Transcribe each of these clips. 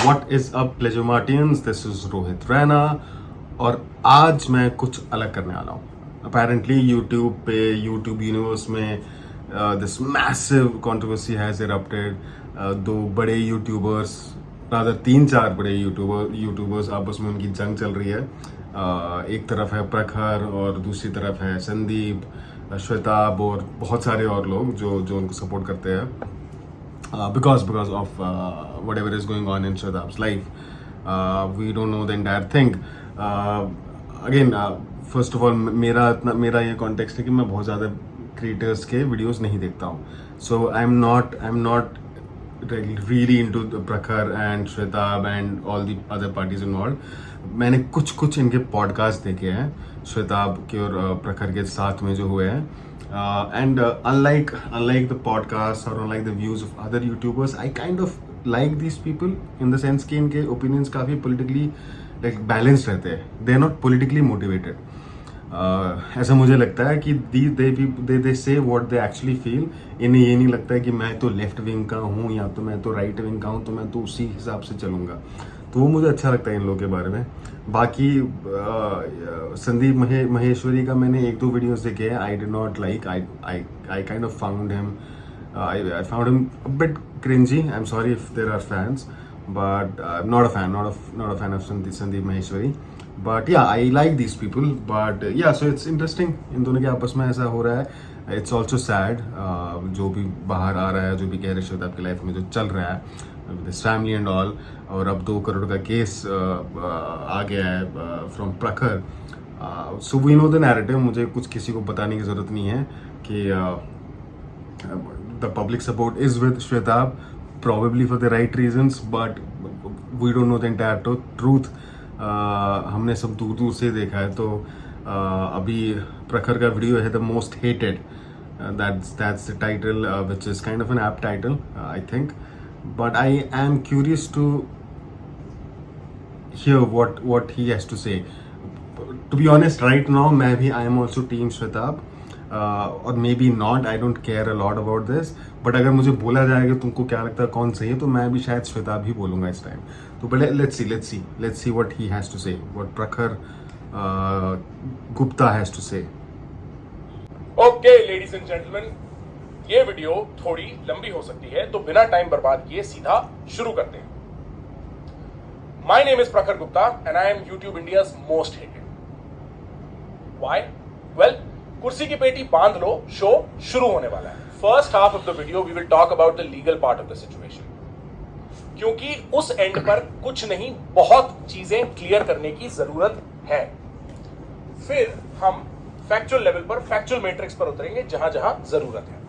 What is up pleasure Martians, this is Rohit Raina और आज मैं कुछ अलग करने वाला हूँ. अपेरेंटली यूट्यूब पे, यूट्यूब यूनिवर्स में this massive controversy has erupted. दो बड़े यूट्यूबर्स, रादर 3-4 बड़े यूट्यूबर्स आपस में उनकी जंग चल रही है. एक तरफ है प्रखर और दूसरी तरफ है संदीप, श्वेताब और बहुत सारे और लोग जो उनको सपोर्ट करते हैं. Because of whatever is going on in Shwetab's life. We don't know the entire thing. Again, first of all, मेरा ये कॉन्टेक्स्ट है कि मैं बहुत ज़्यादा क्रिएटर्स के वीडियोस नहीं देखता हूँ. So I am not really into the Prakhar and Shwetab and all the other parties involved. मैंने कुछ इनके पॉडकास्ट देखे हैं श्वेताब के और प्रखर के साथ में जो हुए हैं. And unlike the podcast or unlike the views of other YouTubers, I kind of like these people in the sense कि इनके opinions काफ़ी politically like balanced रहते हैं. They are not politically motivated. ऐसा मुझे लगता है कि they say what they actually feel. इन्हें ये नहीं लगता है कि मैं तो लेफ्ट विंग का हूँ या तो मैं तो राइट विंग का हूँ तो मैं तो उसी हिसाब से चलूँगा. तो वो मुझे अच्छा लगता है इन लोगों के बारे में. बाकी संदीप महेश्वरी का मैंने 1-2 वीडियोस देखे हैं. I did not like. I kind of found him a bit cringy. I am sorry if there are fans, but not a fan of Sandeep Maheshwari. But yeah I like these people. But yeah so it's interesting in दोनों के आपस में ऐसा हो रहा है. It's also sad जो भी बाहर आ रहा है, जो भी कह रहे श्वेताब की लाइफ में जो चल रहा है दिस फैमिली एंड ऑल. और अब 2 करोड़ का केस आ गया है from Prakhar. So we know the narrative. मुझे कुछ किसी को बताने की जरूरत नहीं है कि the public support is with Shwetabh probably for the right reasons, but we don't know the entire truth. हमने सब दूर से देखा है. तो अभी प्रखर का वीडियो है the most hated. that's the title, which is kind of an apt title, I think. But I am curious to hear what he has to say. To be honest, right now I am also team Shwetab. और may be not, I don't care a lot about this. But अगर मुझे बोला जाएगा तुमको क्या लगता है कौन सही है, तो मैं भी शायद श्वेताब ही बोलूँगा इस टाइम. तो पहले let's see what he has to say, what Prakhar Gupta has to say. Okay ladies and gentleman, ये वीडियो थोड़ी लंबी हो सकती है, तो बिना टाइम बर्बाद किए सीधा शुरू करते हैं. माय नेम इज प्रखर Gupta and I am YouTube India's most hated. Why? Well, कुर्सी की पेटी बांध लो, शो शुरू होने वाला है. First half of the video we will talk about the legal part of the situation, क्योंकि उस एंड पर कुछ नहीं, बहुत चीजें क्लियर करने की जरूरत है. फिर हम फैक्चुअल लेवल पर, फैक्चुअल मैट्रिक्स पर उतरेंगे जहां जहां जरूरत है.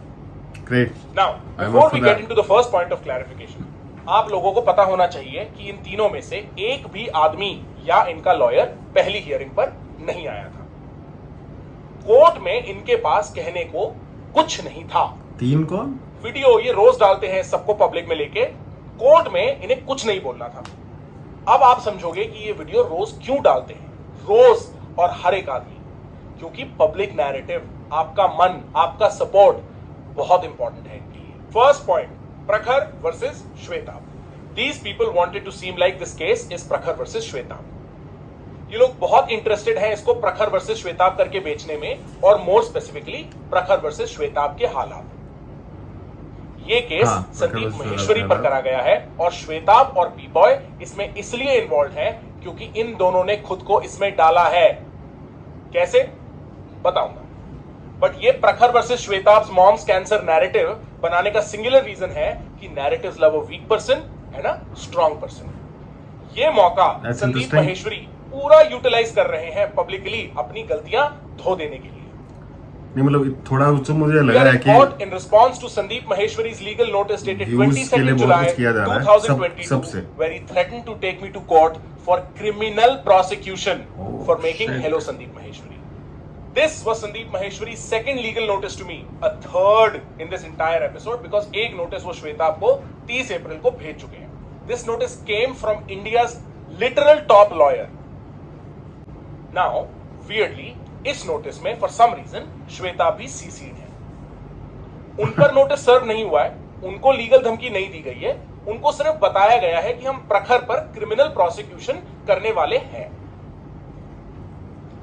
Great. Now before we get into the first point of clarification, आप लोगों को पता होना चाहिए कि इन तीनों में से एक भी आदमी या इनका लॉयर पहली हियरिंग पर नहीं आया था. कोर्ट में इनके पास कहने को कुछ नहीं था. 3 कौन? वीडियो ये रोज डालते हैं सबको पब्लिक में लेके. कोर्ट में इन्हें कुछ नहीं बोलना था. अब आप समझोगे कि ये वीडियो रोज क्यों डालते हैं, रोज और हर एक आदमी, क्योंकि पब्लिक नैरेटिव, आपका मन, आपका सपोर्ट बहुत इंपॉर्टेंट है इनके लिए. First point, Prakhar versus Shwetabh. These people wanted to seem like this case is Prakhar versus Shwetabh. ये लोग बहुत इंटरेस्टेड हैं इसको प्रखर वर्सेस श्वेताब करके बेचने में, और मोर स्पेसिफिकली प्रखर वर्सेस श्वेताब के हालात. ये केस संदीप महेश्वरी पर करा गया है और श्वेताब और बी बॉय इसमें इसलिए इन्वॉल्व है क्योंकि इन दोनों ने खुद को इसमें डाला है. कैसे बताऊंगा. बट ये प्रखर वर्सेस श्वेताब्स मॉम्स कैंसर नैरेटिव बनाने का सिंगुलर रीजन है कि narratives love a weak person and a strong person. ये मौका संदीप महेश्वरी पूरा यूटिलाइज कर रहे हैं पब्लिकली अपनी गलतियां धो देने के लिए. नहीं, मतलब थोड़ा उससे मुझे लग रहा है कि in response to Sandeep Maheshwari's legal notice dated 22 July 2022 where he threatened to take me to court for criminal prosecution for making hello Sandeep Maheshwari. This was Sandeep Maheshwari's second legal notice to me, a third in this entire episode, because एक notice वो श्वेताब को 30 अप्रैल को भेज चुके हैं. This notice came from India's literal top lawyer. Now, weirdly, इस notice में for some reason Shweta भी सीसीड है. उन पर नोटिस सर्व नहीं हुआ है, उनको लीगल धमकी नहीं दी गई है, उनको सिर्फ बताया गया है कि हम प्रखर पर क्रिमिनल प्रोसिक्यूशन करने वाले हैं।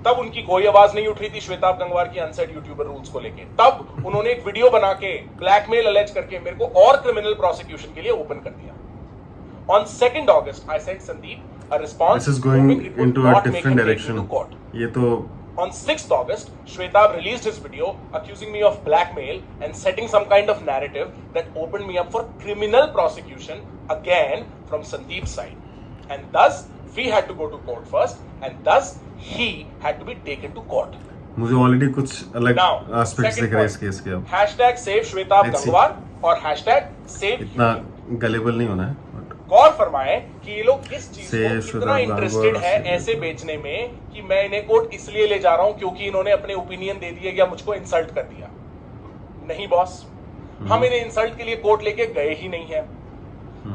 तब उनकी कोई आवाज नहीं उठ रही थी श्वेताब गंगवार की अनसेट यूट्यूबर रूल्स को लेके। तब उन्होंने एक वीडियो बना के ब्लैकमेल अलेज करके मेरे को और क्रिमिनल प्रोसिक्यूशन के लिए ओपन कर दिया। On 2nd August, I sent Sandeep a response. This is going into a different direction. ये तो On 6th August, Shwetab released his video accusing me of blackmail and setting some kind of narrative that opened me up for criminal prosecution again from Sandeep's side. And thus, we had to go to court first, and thus he had to be taken to court. मुझे already कुछ अलग Now, aspects second दिख रहे हैं point. इस case के अब। Hashtag save Shwetab Let's see. Gangwar और hashtag save इतना गलेबल नहीं होना है but गौर फरमाए कि ये लोग इस चीज Save को कितना Shwetab इंटरेस्टेड Gangwar, है save ऐसे बेचने में कि मैं इन्हें कोर्ट इसलिए ले जा रहा हूं क्योंकि इन्होंने अपने ओपिनियन दे दिए या मुझको इंसल्ट कर दिया। नहीं बॉस, हम इन्हें इंसल्ट के लिए कोर्ट लेके गए ही नहीं है।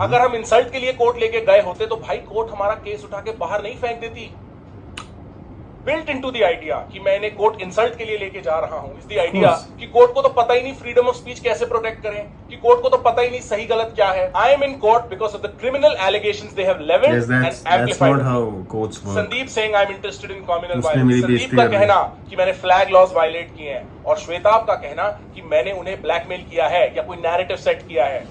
अगर हम इंसल्ट के लिए कोर्ट लेके गए होते तो भाई कोर्ट हमारा केस उठा के बाहर नहीं फेंक देती। बिल्ट इनटू द आइडिया कि मैं इन्हें कोर्ट इंसल्ट के लिए लेके जा रहा हूं इज द आइडिया कि कोर्ट को तो पता ही नहीं फ्रीडम ऑफ स्पीच कैसे प्रोटेक्ट करें, कि कोर्ट को तो पता ही नहीं सही गलत क्या है। I am in court because of the criminal allegations they have levelled yes, एंड that's not amplified. how courts work. Sandeep Singh I am interested in communal उसने वायलेंस। मेरी संदीप बेइज्जती का कर दी। कहना कि मैंने फ्लैग लॉज वायलेट किए हैं और श्वेताब का कहना कि मैंने उन्हें ब्लैकमेल किया है या कोई नैरेटिव सेट किया है।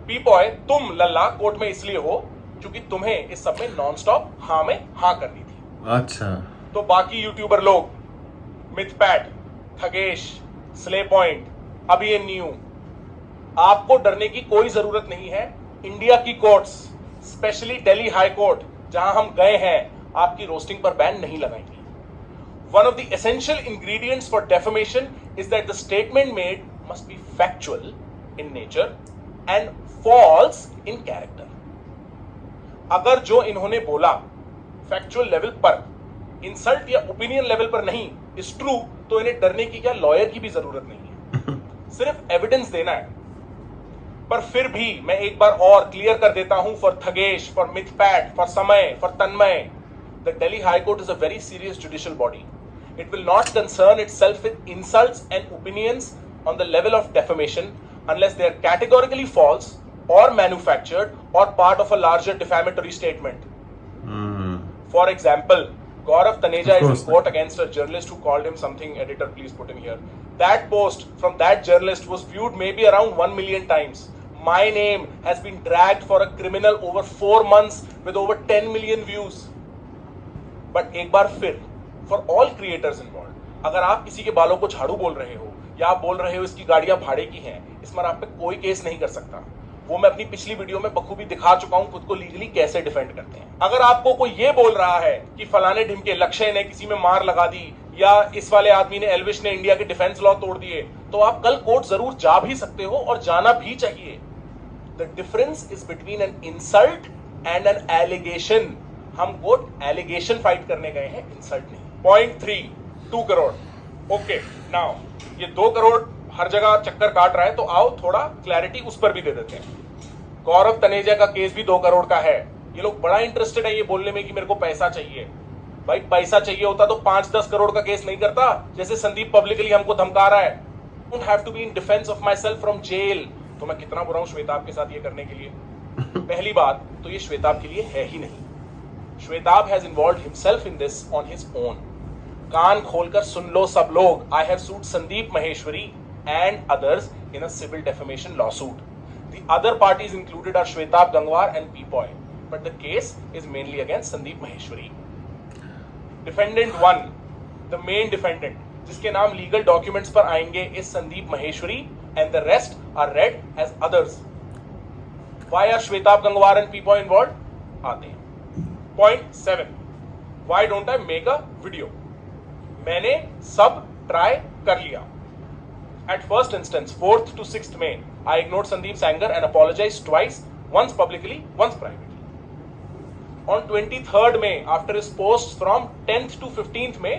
पीपॉय, तुम लल्ला कोर्ट में इसलिए हो क्योंकि तुम्हें इस सब में नॉनस्टॉप हाँ में हाँ करनी थी। अच्छा तो बाकी यूट्यूबर लोग Mythpat, Thugesh, slay point, Abhimanyu, आपको डरने की कोई जरूरत नहीं है। इंडिया की courts, specially Delhi high court जहां हम गए हैं, आपकी रोस्टिंग पर बैन नहीं लगाएंगी। One of the essential ingredients for defamation is that the statement made must be factual in nature and false in character. अगर जो इन्होंने बोला फैक्चुअल लेवल पर, इंसल्ट या ओपिनियन लेवल पर नहीं, इज ट्रू, तो इन्हें डरने की क्या लॉयर की भी जरूरत नहीं है, सिर्फ एविडेंस देना है। पर फिर भी मैं एक बार और क्लियर कर देता हूं for Thugesh, for Mythpat, for Samay, for Tanmay, the Delhi high court is a very serious judicial body. It will not concern itself with insults and opinions on the level of defamation unless they are categorically false or manufactured or part of a larger defamatory statement. For example, Gaurav Taneja is in court against a journalist who called him something. Editor, please put in here. That post from that journalist was viewed maybe around 1 million times. My name has been dragged for a criminal over 4 months with over 10 million views. But एक बार फिर, for all creators involve, अगर आप किसी के बालों को झाड़ू बोल रहे हो या आप बोल रहे हो इसकी गाड़ियां भाड़े की हैं, इस पर आप पे कोई केस नहीं कर सकता। वो मैं अपनी पिछली वीडियो में बखूबी दिखा चुका हूं खुद को लीगली कैसे डिफेंड करते हैं। अगर आपको कोई ये बोल रहा है कि फलाने ढिमके लक्ष्य ने किसी में मार लगा दी या इस वाले आदमी ने, एल्विश ने इंडिया के डिफेंस लॉ तोड़ दिए, तो आप कल कोर्ट जरूर जा भी सकते हो और जाना भी चाहिए। The difference is between an insult and an allegation. हम कोर्ट एलिगेशन फाइट करने गए हैं, इंसल्ट नहीं। पॉइंट 3, 2 करोड़। ओके, नाउ ये 2 करोड़ हर जगह चक्कर काट रहा है, तो आओ थोड़ा क्लैरिटी उस पर भी दे देते हैं। गौरव तनेजा का केस भी 2 करोड़ का है। ये लोग बड़ा इंटरेस्टेड है ये बोलने में कि मेरे को पैसा चाहिए। भाई पैसा चाहिए होता तो 5-10 करोड़ का केस नहीं करता, जैसे संदीप पब्लिकली हमको धमका रहा है। Don't have to be in defence of myself from jail. तो मैं कितना बुरा हूं श्वेताब के साथ ये करने के लिए। पहली बात तो ये श्वेताब के लिए है ही नहीं। Shwetabh has involved himself in this on his own. कान खोलकर सुन लो सब लोग। I have sued Sandeep Maheshwari and others in a civil defamation lawsuit. The other parties included are Shwetab Gangwar and P-Boy, but the case is mainly against Sandeep Maheshwari. Defendant 1, the main defendant, जिसके नाम legal documents पर आएंगे, is Sandeep Maheshwari, and the rest are read as others. Why are Shwetab Gangwar and P-Boy involved? आते हैं. Point 7, why don't I make a video? मैंने सब try कर लिया. At first instance, 4th to 6th May, I ignored Sandeep's anger and apologized twice, once publicly, once privately. On 23rd May, after his posts from 10th to 15th May,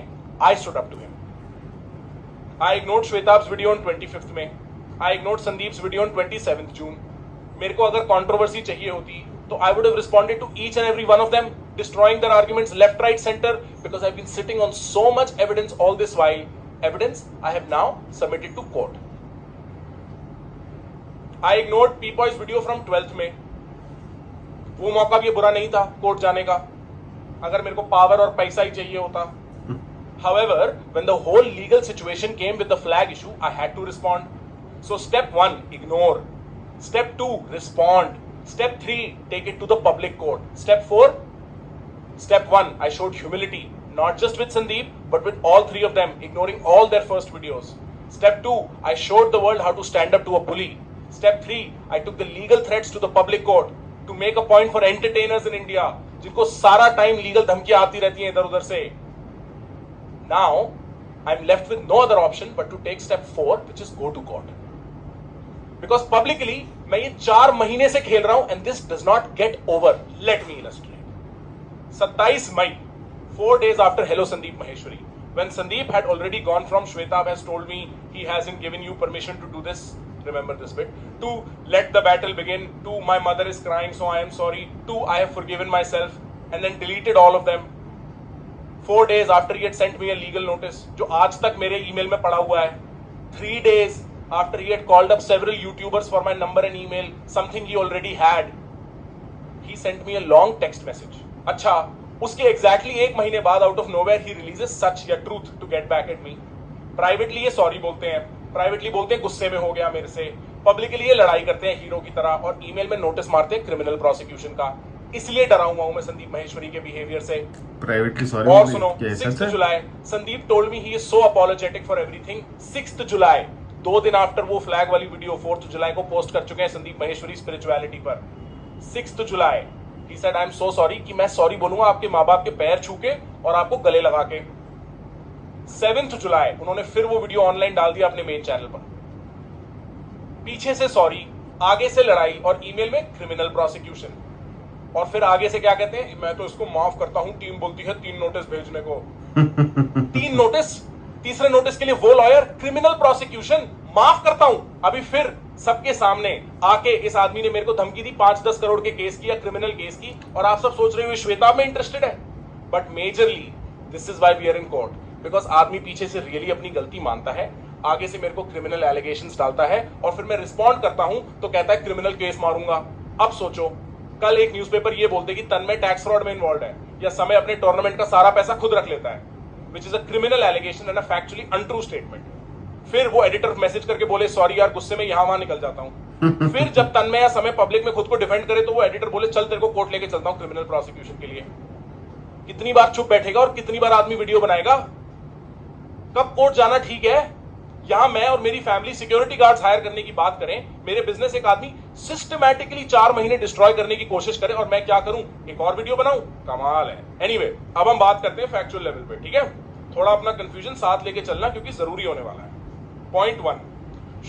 I stood up to him. I ignored Shwetab's video on 25th May. I ignored Sandeep's video on 27th June. मेरे को अगर controversy चाहिए होती, तो I would have responded to each and every one of them, destroying their arguments left, right, center, because I've been sitting on so much evidence all this while. Evidence I have now submitted to court. I ignored P boys video from 12th में. वो मौका भी बुरा नहीं था court जाने का, अगर मेरे को पावर और पैसा ही चाहिए होता. However, when the whole legal situation came with the flag issue, I had to respond. So step 1, ignore. Step 2, respond. Step 3, take it to the public court. Step 4, step 1, I showed humility, not just with Sandeep, but with all three of them, ignoring all their first videos. Step 2, I showed the world how to stand up to a bully. Step 3, I took the legal threats to the public court to make a point for entertainers in India, जिनको सारा time legal धमकियां आती रहती हैं इधर उधर से. Now, I'm left with no other option but to take step 4, which is go to court. Because publicly, मैं ये 4 महीने से खेल रहा हूं and this does not get over. Let me illustrate. 27 May, 4 days after Hello Sandeep Maheshwari, when Sandeep had already gone from Shwetab has told me he hasn't given you permission to do this, remember this bit, to let the battle begin, to my mother is crying so I am sorry, to I have forgiven myself, and then deleted all of them. 4 days after he had sent me a legal notice, जो आज तक मेरे email में पड़ा हुआ है. 3 days after he had called up several YouTubers for my number and email, something he already had, he sent me a long text message. अच्छा, उसके exactly 1 महीने बाद out of nowhere he releases such a truth to get back at me. Privately ये sorry बोलते हैं, privately बोलते हैं गुस्से में हो गया मेरे से, publicly ये लड़ाई करते हैं हीरो की तरह और ईमेल में नोटिस मारते हैं क्रिमिनल प्रोसिक्यूशन का. इसलिए डरा हुआ हूं मैं संदीप महेश्वरी के बिहेवियर से. Privately sorry. और सुनो, 6th July, Sandeep told me he is so apologetic for everything. 6th जुलाई, 2 दिन आफ्टर वो फ्लैग वाली वीडियो 4th जुलाई को पोस्ट कर चुके हैं संदीप महेश्वरी स्पिरिचुअलिटी पर. 6th July, he said I am so sorry, कि मैं सॉरी बोलूंगा आपके माँ बाप के पैर छू के और आपको गले लगा के. 7th जुलाई, उन्होंने फिर वो वीडियो ऑनलाइन डाल दिया अपने मेन चैनल पर. पीछे से सॉरी, आगे से लड़ाई और ईमेल में क्रिमिनल प्रोसिक्यूशन. और फिर आगे से क्या कहते हैं, मैं तो इसको माफ करता हूं, टीम बोलती है 3 नोटिस भेजने को. 3 नोटिस, तीसरे नोटिस के लिए वो लॉयर क्रिमिनल प्रोसिक्यूशन, माफ करता हूं. अभी फिर सबके सामने आके इस आदमी ने मेरे को धमकी दी 5-10 करोड़ के केस की या क्रिमिनल केस की, और आप सब सोच रहे हो श्वेता में इंटरेस्टेड है. But majorly this is why we are in court, because आदमी पीछे से रियली अपनी गलती मानता है, आगे से मेरे को क्रिमिनल एलिगेशंस डालता है और फिर मैं रिस्पॉन्ड करता हूं तो कहता है क्रिमिनल केस मारूंगा. अब सोचो, कल एक न्यूज़पेपर ये बोलते कि तन्मय टैक्स फ्रॉड में इन्वॉल्व है, या समय अपने टूर्नामेंट का सारा पैसा खुद रख लेता है, which is a criminal allegation and a factually untrue statement. फिर वो एडिटर मैसेज करके बोले सॉरी यार, गुस्से में यहां वहां निकल जाता हूं. फिर जब तन्मय या समय पब्लिक में खुद को डिफेंड करे तो वो एडिटर बोले चल तेरे को कोर्ट लेके चलता हूं क्रिमिनल प्रोसिक्यूशन के लिए. कितनी बार चुप बैठेगा और कितनी बार आदमी वीडियो बनाएगा? कब कोर्ट जाना ठीक है? यहां मैं और मेरी फैमिली सिक्योरिटी गार्ड्स हायर करने की बात करें, मेरे बिजनेस एक आदमी सिस्टमैटिकली 4 महीने डिस्ट्रॉय करने की कोशिश करे और मैं क्या करूं, एक और वीडियो बनाऊं? कमाल है. एनीवे, अब हम बात करते हैं फैक्चुअल लेवल पे, ठीक है? थोड़ा अपना कंफ्यूजन साथ लेके चलना क्योंकि जरूरी होने वाला है. Point 1,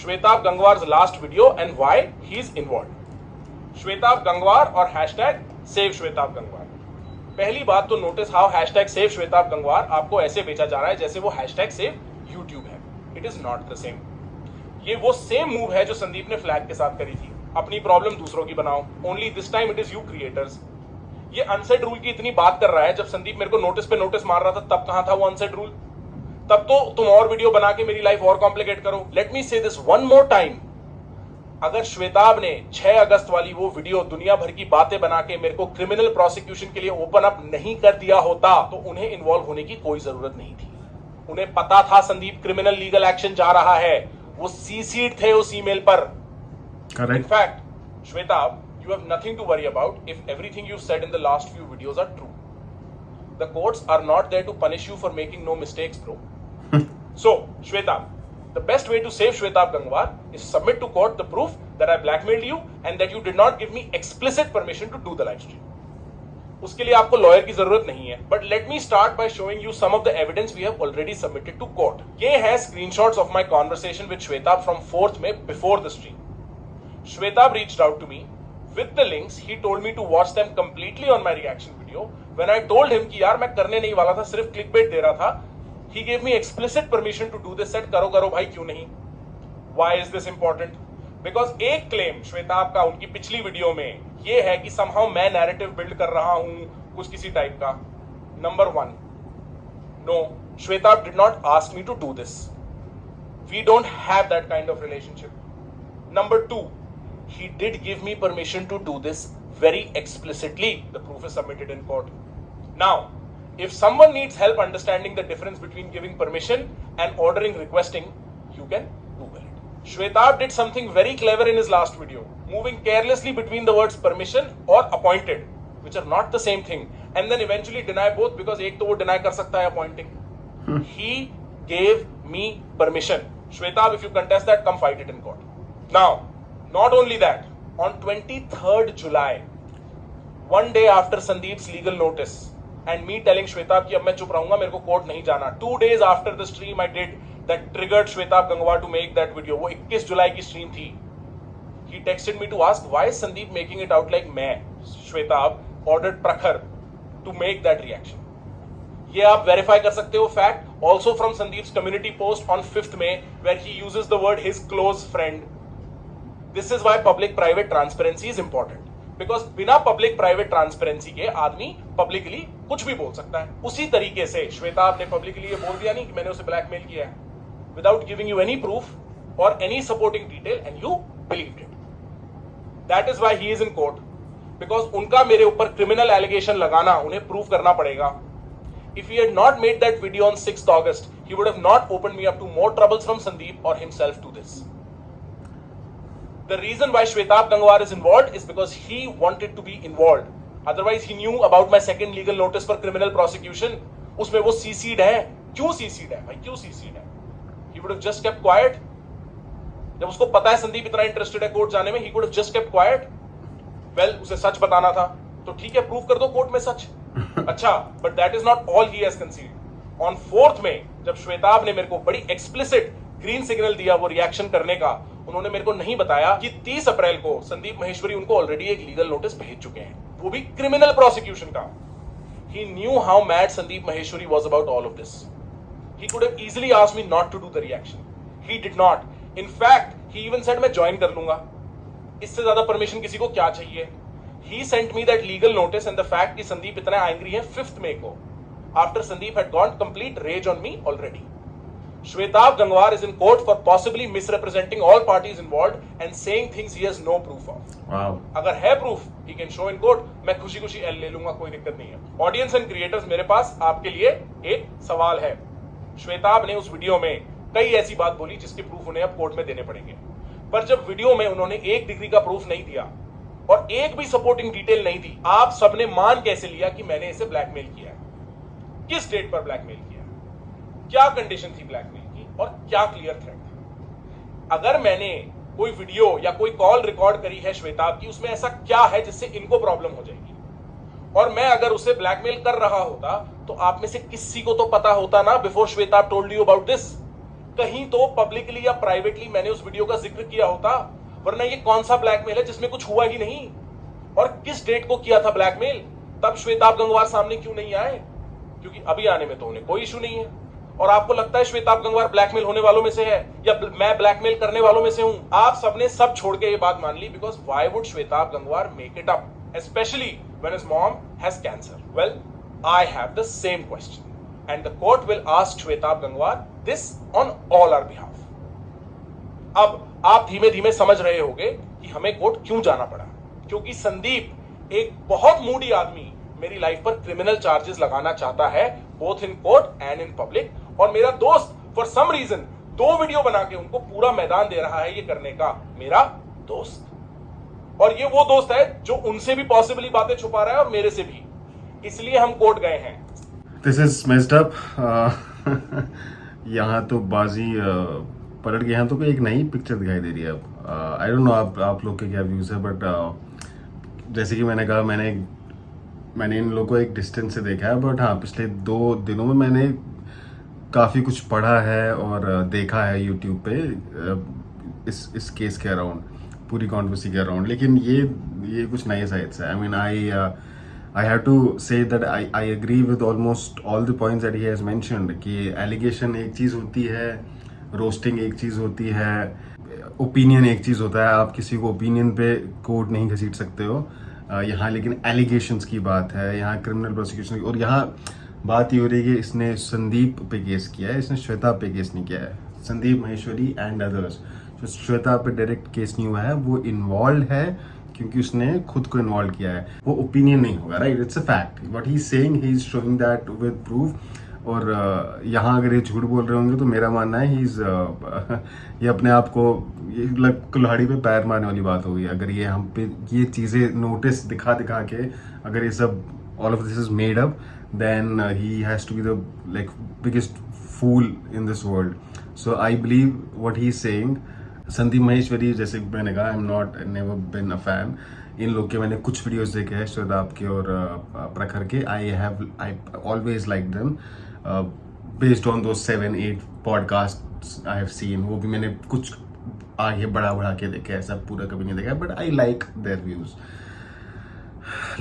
Shwetabh Gangwar last video and why he is involved. Shwetabh Gangwar और हैशटैग सेव श्वेताब गंगवार. पहली बात तो notice how hashtag save Shwetabh Gangwar आपको ऐसे बेचा जा रहा है जैसे वो हैशटैग सेव यूट्यूब है. It is not the same. ये वो सेम मूव है जो संदीप ने फ्लैग के साथ करी थी, अपनी प्रॉब्लम दूसरों की बनाओ. Only this time it is you creators. ये अनसेड रूल की इतनी बात कर रहा है, जब संदीप मेरे को नोटिस पे नोटिस मार रहा था तब कहां था वो अनसेड रूल? तब तो तुम और वीडियो बना के मेरी लाइफ और कॉम्प्लिकेट करो. लेट मी से दिस वन मोर टाइम, अगर श्वेताब ने 6 अगस्त वाली वो वीडियो दुनिया भर की बातें बना के मेरे को क्रिमिनल प्रोसिक्यूशन के लिए ओपन अप नहीं कर दिया होता तो उन्हें इन्वॉल्व होने की कोई जरूरत नहीं थी. उन्हें पता था संदीप क्रिमिनल लीगल एक्शन जा रहा है, वो सीसीड थे उस ईमेल पर. In fact, Shwetab, you have nothing to worry about if everything you've said in the last few videos are true. The courts are not there to punish you for making no mistakes, bro. So, Shwetab, the best way to save Shwetab Gangwar is submit to court the proof that I blackmailed you and that you did not give me explicit permission to do the live stream. उसके लिए आपको lawyer की जरूरत नहीं है. But let me start by showing you some of the evidence we have already submitted to court. ये है screenshots of my conversation with Shwetabh from 4th May before the stream. Shwetabh reached out to me with the links. He told me to watch them completely on my reaction video. When I told him कि यार मैं करने नहीं वाला था, सिर्फ clickbait दे रहा था, he gave me explicit permission to do this. Set करो करो भाई, क्यों नहीं? Why is this important? Because एक क्लेम श्वेताब का उनकी पिछली वीडियो में ये है कि समहाउ मैं नैरेटिव बिल्ड कर रहा हूं कुछ किसी टाइप का. Number 1, no, Shwetab did not ask me to do this. We don't have that kind of relationship. Number 2, he did give me permission to do this very explicitly. The proof is submitted in court. Now, if someone needs help understanding the difference between giving permission and ordering requesting, you can Google it. Shwetab did something very clever in his last video, moving carelessly between the words permission or appointed, which are not the same thing, and then eventually deny both because एक तो वो deny कर सकता है appointing. He gave me permission. Shwetab, if you contest that, come fight it in court. Now, not only that, on 23rd July, one day after Sandeep's legal notice and me telling Shwetab कि अब मैं चुप रहूंगा, मेरे को court नहीं जाना, 2 days after the stream I did that triggered Shwetab Gangwar to make that video, वो 21 जुलाई की stream थी, he texted me to ask why is Sandeep making it out like मैं, Shwetab, ordered Prakhar to make that reaction. ये आप verify कर सकते हो fact also from Sandeep's community post on 5th May where he uses the word his close friend. This is why public private transparency is important, because बिना public private transparency के आदमी publicly कुछ भी बोल सकता है. उसी तरीके से श्वेता ने पब्लिकली ये बोल दिया नहीं कि मैंने उसे ब्लैकमेल किया है, without giving you any proof और any supporting detail and you believed it. That is why he is in court, because उनका मेरे ऊपर क्रिमिनल एलिगेशन लगाना उन्हें प्रूव करना पड़ेगा. If he had not made that video on 6th August, he would have not opened me up to more troubles from Sandeep or himself to this. The reason why Shwetab Gangwar is involved is because he wanted to be involved. Otherwise, he knew about my second legal notice for criminal prosecution. उसमें वो CC'd है. क्यों CC'd है भाई? क्यों CC'd है? He would have just kept quiet. जब उसको पता है संदीप इतना इंटरेस्टेड है कोर्ट जाने में, he could have just kept quiet. Well, उसे सच बताना था, तो ठीक है, प्रूव कर दो कोर्ट में सच. अच्छा, but that is not all he has considered. On 4th May जब श्वेताब ने मेरे को बड़ी एक्सप्लिसिट ग्रीन सिग्नल दिया वो रिएक्शन करने का, उन्होंने मेरे को नहीं बताया कि 30 अप्रैल को संदीप महेश्वरी उनको ऑलरेडी एक लीगल नोटिस भेज चुके हैं, वो भी क्रिमिनल प्रोसिक्यूशन का. He knew how mad Sandeep Maheshwari was about all of this. He could have easily asked me not to do the reaction. He did not. In fact he even said मैं join कर लूंगा, इससे ज्यादा permission किसी को क्या चाहिए. He sent me that legal notice and the fact कि संदीप इतना angry है 5th May को, after Sandeep had gone complete rage on me already. Shwetab Gangwar is in court for possibly misrepresenting all parties involved and saying things he has no proof of. Wow. अगर है proof, he can show in court. मैं खुशी खुशी L ले लूंगा, कोई दिक्कत नहीं है. Audience and creators, मेरे पास आपके लिए एक सवाल है. श्वेताब ने उस वीडियो में कई ऐसी बात बोली जिसके प्रूफ उन्हें अब कोर्ट में देने पड़ेंगे, पर जब वीडियो में उन्होंने 1 डिग्री का प्रूफ नहीं दिया और एक भी सपोर्टिंग डिटेल नहीं दी, आप सबने मान कैसे लिया कि मैंने इसे ब्लैकमेल किया है? किस डेट पर ब्लैकमेल किया? क्या कंडीशन थी ब्लैकमेल की और क्या क्लियर थ्रेट था? अगर मैंने कोई वीडियो या कोई कॉल रिकॉर्ड करी है श्वेताब की, उसमें ऐसा क्या है जिससे इनको प्रॉब्लम हो जाएगी? और मैं अगर उसे ब्लैकमेल कर रहा होता तो आप में से किसी को तो पता होता ना before Shwetab told you about this. कहीं तो पब्लिकली या प्राइवेटली मैंने उस वीडियो का जिक्र किया होता, वरना ये कौन सा ब्लैकमेल है जिसमें कुछ हुआ ही नहीं? और किस डेट को किया था ब्लैकमेल? तब श्वेताब गंगवार सामने क्यों नहीं आए? क्योंकि अभी आने में तो उन्हें कोई इशू नहीं है. और आपको लगता है श्वेताब गंगवार ब्लैकमेल होने वालों में से है या मैं ब्लैकमेल करने वालों में से हूं? आप सबने सब छोड़ के ये बात मान ली, because why would Shwetabh Gangwar make it up, specially when his mom has cancer? Well, I have the same question and the court will ask Shwetabh Gangwar this on all our behalf. अब आप धीमे धीमे समझ रहे होंगे कि हमें कोर्ट क्यों जाना पड़ा, क्योंकि संदीप एक बहुत मूडी आदमी मेरी लाइफ पर क्रिमिनल चार्जेस लगाना चाहता है, both in court and in public. और मेरा दोस्त फॉर सम रीजन 2 वीडियो बना के उनको पूरा मैदान दे रहा है ये करने का. मेरा दोस्त, और ये वो दोस्त है जो उनसे भी पॉसिबली बातें छुपा रहा है और मेरे से भी. इसलिए हम कोर्ट गए हैं. This is messed up. यहाँ तो बाजी पलट गया. यहाँ तो कोई एक नई पिक्चर दिखाई दे रही है. अब आई डोंट नो आप लोग के क्या व्यूज है, बट जैसे कि मैंने कहा, मैंने इन लोगों को एक डिस्टेंस से देखा है, बट हाँ, पिछले 2 दिनों में मैंने काफ़ी कुछ पढ़ा है और देखा है यूट्यूब पे इस केस के अराउंड, पूरी कॉन्ट्रोवर्सी के अराउंड. लेकिन ये कुछ नए साइड्स है. I mean I have to say that I agree with almost all the points that he has mentioned कि एलिगेशन एक चीज़ होती है, रोस्टिंग एक चीज़ होती है, ओपिनियन एक चीज़ होता है. आप किसी को ओपिनियन पे कोर्ट नहीं घसीट सकते हो यहाँ. लेकिन एलिगेशंस की बात है यहाँ, क्रिमिनल प्रोसिक्यूशन की. और यहाँ बात ये हो रही है कि इसने संदीप पे केस किया है, इसने श्वेता पे केस नहीं किया है. Sandeep Maheshwari and others. जो श्वेता पे डायरेक्ट केस नहीं हुआ है, वो इन्वॉल्व है क्योंकि उसने खुद को इन्वॉल्व किया है। वो ओपिनियन नहीं होगा, right? It's a fact. What he is saying, he is showing that with proof. और यहाँ अगर ये झूठ बोल रहे होंगे तो मेरा मानना है ही इज ये अपने आप को, ये कुल्हाड़ी पे पैर मारने वाली बात होगी अगर ये हम पे ये चीज़ें नोटिस दिखा दिखा के अगर ये सब all of this is made up, then he has to be the like biggest fool in this world. So I believe what he is saying. Sandeep Maheshwari, जैसे मैंने कहा, I am not never been a fan. इन लोग के मैंने कुछ videos देखे हैं, श्वेताब के और प्रखर के। I always like them based on दो 7-8 पॉडकास्ट आई हैव सीन। वो भी मैंने कुछ आगे बढ़ा के देखे हैं, सब पूरा कभी नहीं देखा, but I like their views.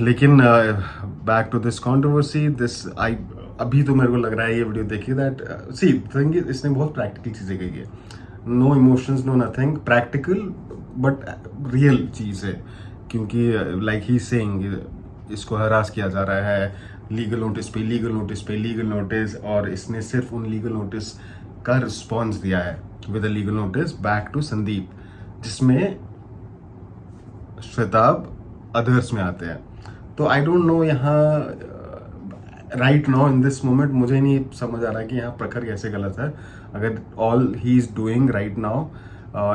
लेकिन back to this controversy, this I अभी तो मेरे को लग रहा है ये वीडियो देखिए दैट सी थिंग, इसने बहुत प्रैक्टिकल चीज़ें कही है। No emotions, no nothing, practical but real चीज़ है। क्योंकि लाइक ही सेइंग, इसको हरास किया जा रहा है लीगल नोटिस पे लीगल नोटिस पे लीगल नोटिस, और इसने सिर्फ उन लीगल नोटिस का रिस्पॉन्स दिया है with a legal notice back to Sandeep, जिसमें श्वेताब अदर्स में आते हैं। तो आई डोंट नो यहाँ right now in this moment मुझे नहीं समझ आ रहा कि यहाँ प्रखर कैसे गलत है, अगर all he is doing right now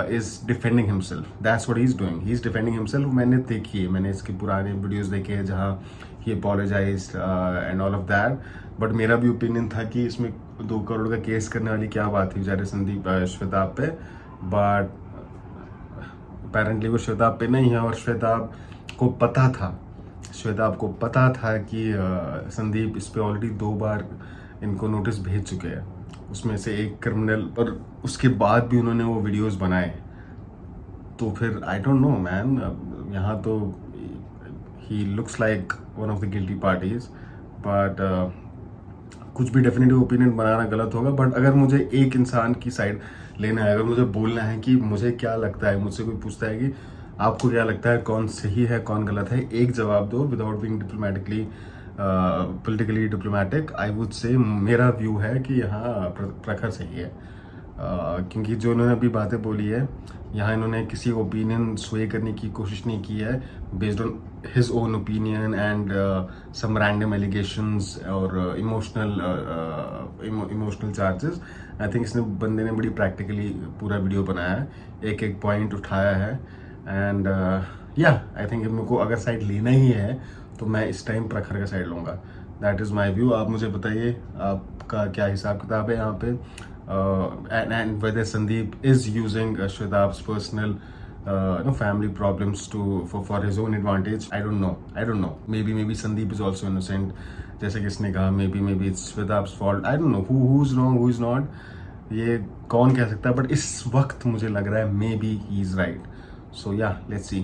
is defending himself. That's what he is doing, he is defending himself. मैंने देखी है, मैंने इसके पुराने वीडियोस देखे हैं जहाँ he apologise and all of that, but मेरा भी ओपिनियन था कि इसमें 2 करोड़ का केस करने वाली क्या बात थी बेचारे संदीप श्वेताब पे। बट अपेरेंटली वो श्वेताब पे नहीं है, और श्वेताब को पता था कि संदीप इस पे ऑलरेडी 2 बार इनको नोटिस भेज चुके हैं, उसमें से एक क्रिमिनल, और उसके बाद भी उन्होंने वो वीडियोस बनाए। तो फिर आई डोंट नो मैन, यहाँ तो he looks like one of the guilty parties, but कुछ भी डेफिनेटिव ओपिनियन बनाना गलत होगा। बट अगर मुझे एक इंसान की साइड लेना है, अगर मुझे बोलना है कि मुझे क्या लगता है, मुझसे कोई पूछता है कि आपको क्या लगता है कौन सही है कौन गलत है, एक जवाब दो without being politically diplomatic. I would say मेरा व्यू है कि यहाँ प्रखर सही है, क्योंकि जो इन्होंने अभी बातें बोली है, यहाँ इन्होंने किसी ओपिनियन स्वे करने की कोशिश नहीं की है based on his own opinion and some random allegations और इमोशनल चार्जेस। आई थिंक इसने बंदे ने बड़ी प्रैक्टिकली पूरा वीडियो बनाया है, एक पॉइंट उठाया है, एंड या आई थिंक मेरे को अगर साइड लेना ही है तो मैं इस टाइम प्रखर का साइड लूँगा। That is my view. आप मुझे बताइए आपका क्या हिसाब किताब है यहाँ पे, and whether Sandeep is using Shwetab's personal family problems for his own advantage. I don't know. Maybe Sandeep is also innocent. जैसे कि इसने कहा maybe it's Shwetab's fault. I don't know who's wrong, who's not. ये कौन कह सकता है, but इस वक्त मुझे लग रहा है maybe he is right. So yeah, let's see.